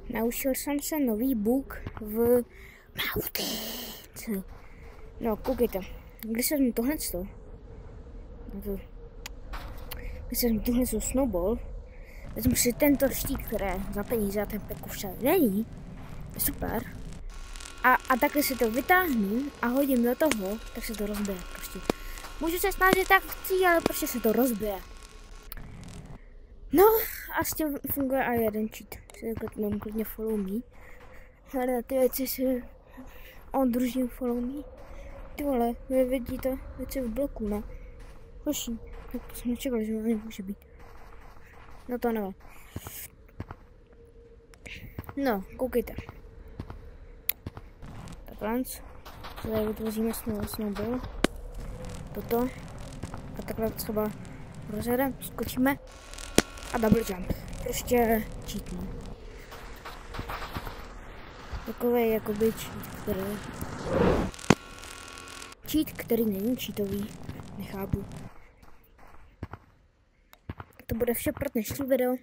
Naučil jsem se nový bug v Mautic. No, koukejte. Když jsem tohle snowball, vezmu si tento štít, který za peníze a ten peku však není. Super. A takhle si to vytáhnu a hodím do toho, tak se to rozbije prostě. Můžu se snažit tak chci, ale prostě se to rozbije. No a s tím funguje i jeden cheat. Si mám klidně follow me. Hledá ty věci si odružím follow me. Ty vole, vy vidíte věci v bloku, ne? Hoši, tak jsem nečekal, že to nemůže být. No to nevím. No, koukejte. Takhle. Tady vytvoříme snowball. Toto. A takhle třeba rozjedeme, skočíme. A double jump. Prostě cheat, no. Takový jakoby cheat, který není cheatový. Nechápu. To bude vše pro dnešní video.